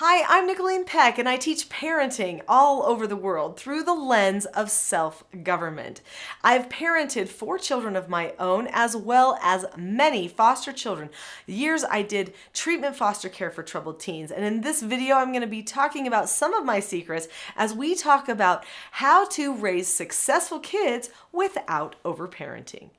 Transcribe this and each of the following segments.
Hi, I'm Nicholeen Peck, and I teach parenting all over the world through the lens of self-government. I've parented 4 children of my own, as well as many foster children. Years I did treatment foster care for troubled teens, and in this video I'm going to be talking about some of my secrets as we talk about how to raise successful kids without overparenting.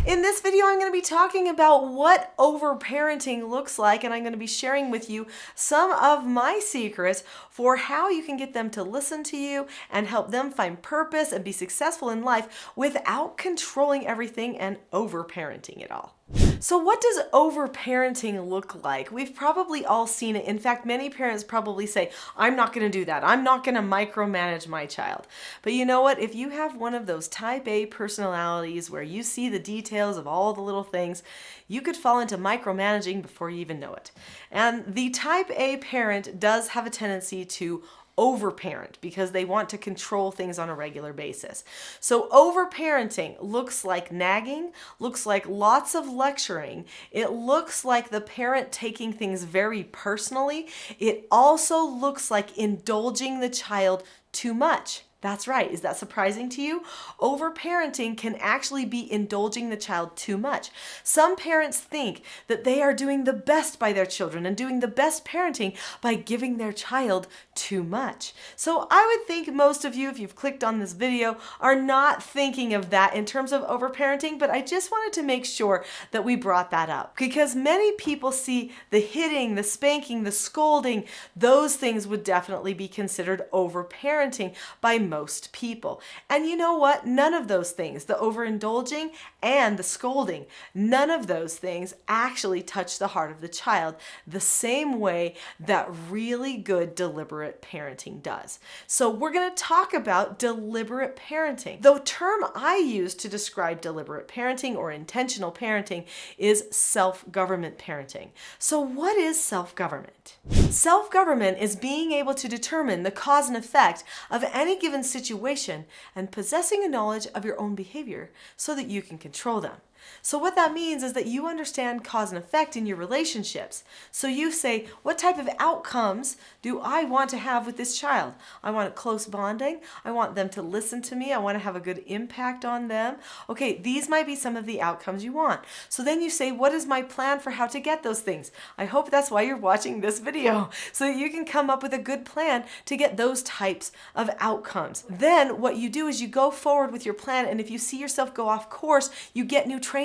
In this video, I'm going to be talking about what overparenting looks like, and I'm going to be sharing with you some of my secrets for how you can get them to listen to you and help them find purpose and be successful in life without controlling everything and overparenting it all. So what does overparenting look like? We've probably all seen it. In fact, many parents probably say, I'm not going to do that. I'm not going to micromanage my child. But you know what? If you have one of those type A personalities where you see the details of all the little things, you could fall into micromanaging before you even know it. And the type A parent does have a tendency to overparent because they want to control things on a regular basis. So overparenting looks like nagging, looks like lots of lecturing. It looks like the parent taking things very personally. It also looks like indulging the child too much. That's right. Is that surprising to you? Overparenting can actually be indulging the child too much. Some parents think that they are doing the best by their children and doing the best parenting by giving their child too much. So I would think most of you, if you've clicked on this video, are not thinking of that in terms of overparenting, but I just wanted to make sure that we brought that up because many people see the hitting, the spanking, the scolding, those things would definitely be considered overparenting by most people. And you know what? None of those things, the overindulging and the scolding, none of those things actually touch the heart of the child the same way that really good deliberate parenting does. So we're going to talk about deliberate parenting. The term I use to describe deliberate parenting or intentional parenting is self-government parenting. So what is self-government? Self-government is being able to determine the cause and effect of any given situation and possessing a knowledge of your own behavior so that you can control them. So what that means is that you understand cause and effect in your relationships. So you say, what type of outcomes do I want to have with this child? I want close bonding. I want them to listen to me. I want to have a good impact on them. Okay, these might be some of the outcomes you want. So then you say, what is my plan for how to get those things? I hope that's why you're watching this video, so that you can come up with a good plan to get those types of outcomes. Then what you do is you go forward with your plan, and if you see yourself go off course, you get new training.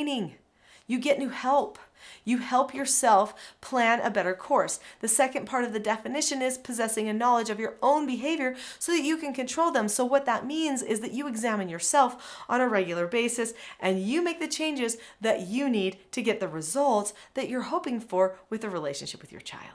You get new help. You help yourself plan a better course. The second part of the definition is possessing a knowledge of your own behavior so that you can control them. So what that means is that you examine yourself on a regular basis and you make the changes that you need to get the results that you're hoping for with a relationship with your child.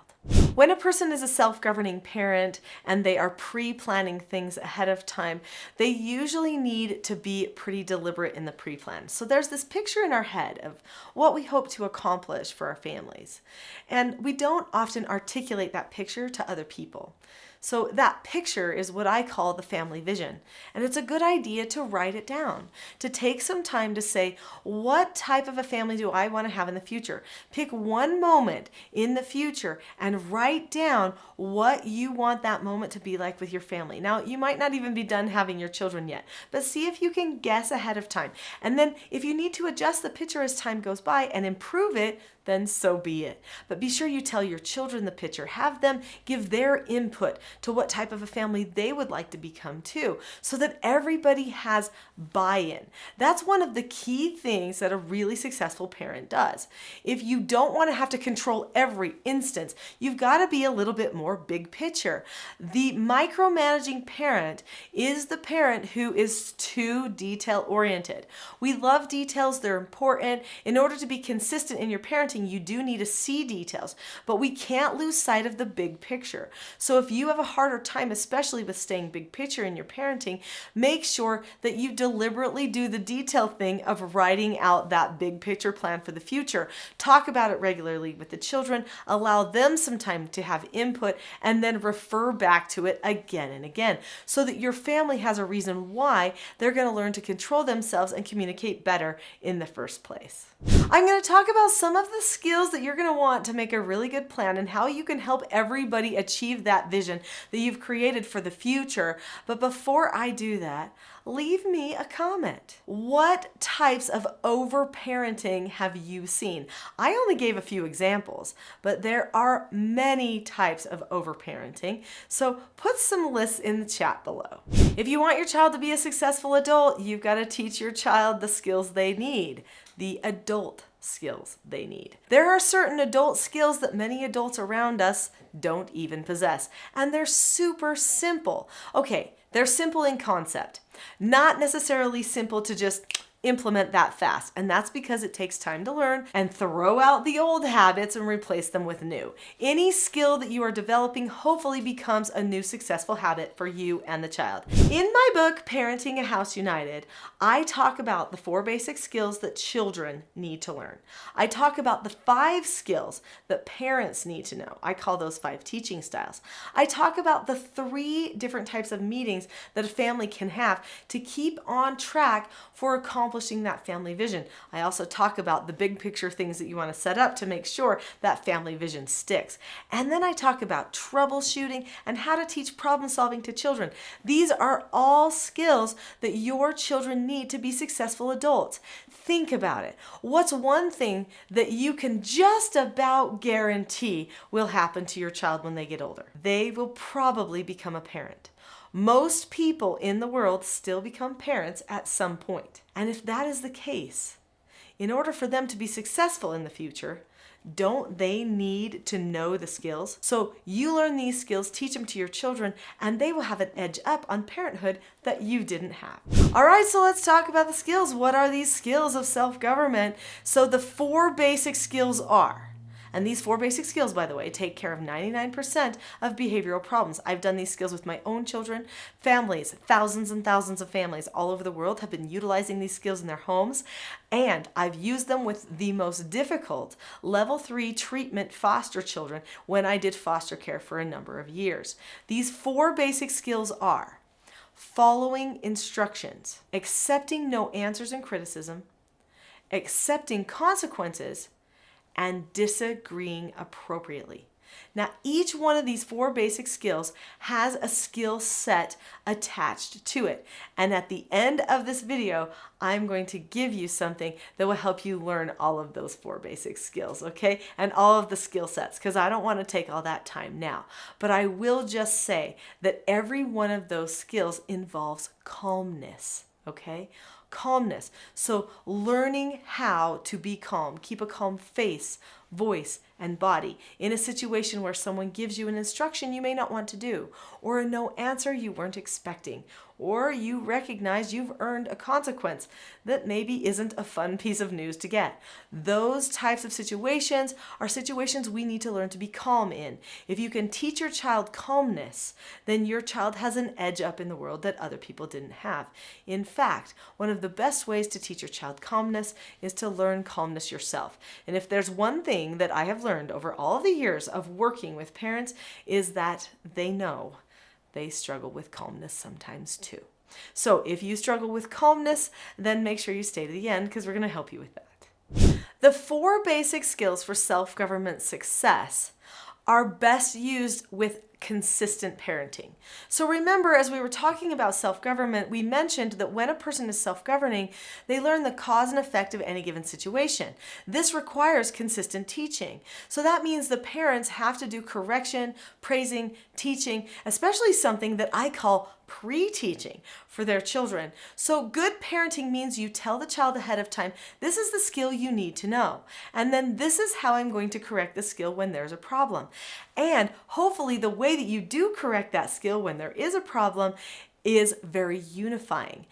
When a person is a self-governing parent and they are pre-planning things ahead of time, they usually need to be pretty deliberate in the pre-plan. So there's this picture in our head of what we hope to accomplish for our families. And we don't often articulate that picture to other people. So that picture is what I call the family vision. And it's a good idea to write it down, to take some time to say, what type of a family do I want to have in the future? Pick one moment in the future and write down what you want that moment to be like with your family. Now, you might not even be done having your children yet, but see if you can guess ahead of time. And then if you need to adjust the picture as time goes by and improve it, then so be it. But be sure you tell your children the picture. Have them give their input to what type of a family they would like to become too, so that everybody has buy-in. That's one of the key things that a really successful parent does. If you don't want to have to control every instance, you've got to be a little bit more big picture. The micromanaging parent is the parent who is too detail-oriented. We love details. They're important. In order to be consistent in your parenting, parenting, you do need to see details, but we can't lose sight of the big picture. So if you have a harder time, especially with staying big picture in your parenting, make sure that you deliberately do the detail thing of writing out that big picture plan for the future. Talk about it regularly with the children, allow them some time to have input, and then refer back to it again and again so that your family has a reason why they're going to learn to control themselves and communicate better in the first place. I'm going to talk about some of the skills that you're going to want to make a really good plan and how you can help everybody achieve that vision that you've created for the future. But before I do that, leave me a comment. What types of overparenting have you seen? I only gave a few examples, but there are many types of overparenting. So put some lists in the chat below. If you want your child to be a successful adult, you've got to teach your child the skills they need, the adult skills they need. There are certain adult skills that many adults around us don't even possess, and they're super simple. Okay, they're simple in concept, not necessarily simple to just implement that fast. And that's because it takes time to learn and throw out the old habits and replace them with new. Any skill that you are developing hopefully becomes a new successful habit for you and the child. In my book, Parenting a House United, I talk about the 4 basic skills that children need to learn. I talk about the 5 skills that parents need to know. I call those 5 teaching styles. I talk about the 3 different types of meetings that a family can have to keep on track for accomplishing that family vision. I also talk about the big picture things that you want to set up to make sure that family vision sticks. And then I talk about troubleshooting and how to teach problem solving to children. These are all skills that your children need to be successful adults. Think about it. What's one thing that you can just about guarantee will happen to your child when they get older? They will probably become a parent. Most people in the world still become parents at some point. And if that is the case, in order for them to be successful in the future, don't they need to know the skills? So you learn these skills, teach them to your children, and they will have an edge up on parenthood that you didn't have. All right, so let's talk about the skills. What are these skills of self-government? So the 4 basic skills are, and these 4 basic skills, by the way, take care of 99% of behavioral problems. I've done these skills with my own children. Families, thousands and thousands of families all over the world have been utilizing these skills in their homes, and I've used them with the most difficult level 3 treatment foster children when I did foster care for a number of years. These 4 basic skills are following instructions, accepting no answers and criticism, accepting consequences, and disagreeing appropriately. Now, each one of these 4 basic skills has a skill set attached to it. And at the end of this video, I'm going to give you something that will help you learn all of those 4 basic skills, okay? And all of the skill sets, because I don't want to take all that time now. But I will just say that every one of those skills involves calmness, okay? Calmness. So learning how to be calm, keep a calm face, voice, and body in a situation where someone gives you an instruction you may not want to do, or a no answer you weren't expecting, or you recognize you've earned a consequence that maybe isn't a fun piece of news to get. Those types of situations are situations we need to learn to be calm in. If you can teach your child calmness, then your child has an edge up in the world that other people didn't have. In fact, one of the best ways to teach your child calmness is to learn calmness yourself. And if there's one thing that I have learned over all the years of working with parents is that they know they struggle with calmness sometimes too. So if you struggle with calmness, then make sure you stay to the end because we're going to help you with that. The 4 basic skills for self-government success are best used with consistent parenting. So remember, as we were talking about self-government, we mentioned that when a person is self-governing, they learn the cause and effect of any given situation. This requires consistent teaching. So that means the parents have to do correction, praising, teaching, especially something that I call pre-teaching for their children. So good parenting means you tell the child ahead of time, this is the skill you need to know. And then this is how I'm going to correct the skill when there's a problem. And hopefully the way that you do correct that skill when there is a problem is very unifying.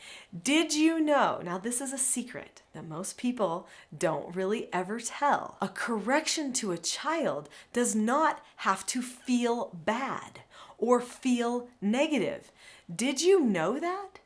Did you know, now this is a secret that most people don't really ever tell, a correction to a child does not have to feel bad or feel negative. Did you know that?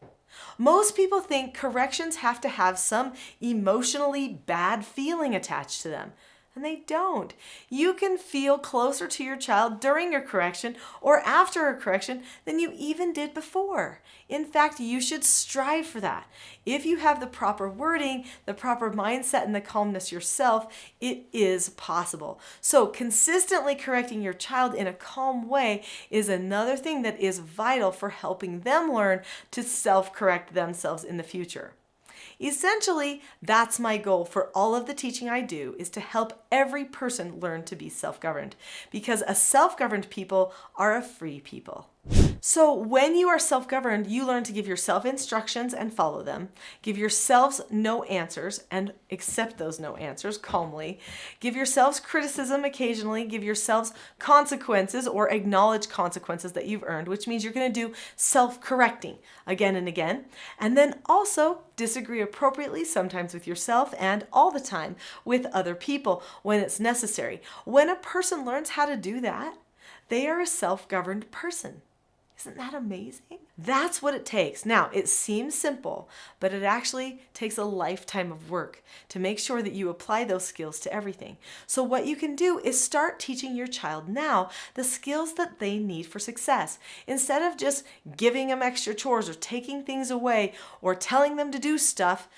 Most people think corrections have to have some emotionally bad feeling attached to them. And they don't. You can feel closer to your child during a correction or after a correction than you even did before. In fact, you should strive for that. If you have the proper wording, the proper mindset, and the calmness yourself, it is possible. So consistently correcting your child in a calm way is another thing that is vital for helping them learn to self-correct themselves in the future. Essentially, that's my goal for all of the teaching I do, is to help every person learn to be self-governed, because a self-governed people are a free people. So when you are self-governed, you learn to give yourself instructions and follow them, give yourselves no answers and accept those no answers calmly, give yourselves criticism occasionally, give yourselves consequences or acknowledge consequences that you've earned, which means you're going to do self-correcting again and again, and then also disagree appropriately, sometimes with yourself and all the time with other people when it's necessary. When a person learns how to do that, they are a self-governed person. Isn't that amazing? That's what it takes. Now, it seems simple, but it actually takes a lifetime of work to make sure that you apply those skills to everything. So what you can do is start teaching your child now the skills that they need for success. Instead of just giving them extra chores or taking things away or telling them to do stuff,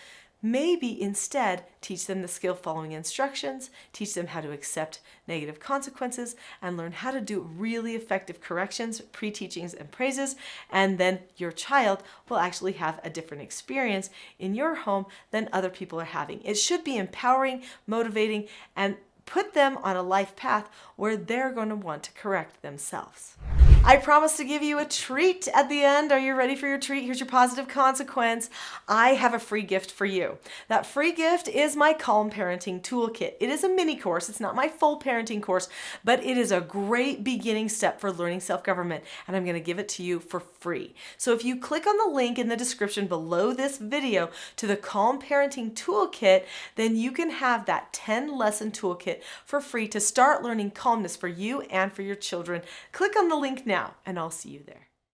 maybe instead teach them the skill following instructions, teach them how to accept negative consequences, and learn how to do really effective corrections, pre-teachings, and praises, and then your child will actually have a different experience in your home than other people are having. It should be empowering, motivating, and put them on a life path where they're going to want to correct themselves. I promise to give you a treat at the end. Are you ready for your treat? Here's your positive consequence. I have a free gift for you. That free gift is my Calm Parenting Toolkit. It is a mini course. It's not my full parenting course, but it is a great beginning step for learning self-government, and I'm going to give it to you for free. So if you click on the link in the description below this video to the Calm Parenting Toolkit, then you can have that 10-lesson toolkit for free to start learning calmness for you and for your children. Click on the link now, and I'll see you there.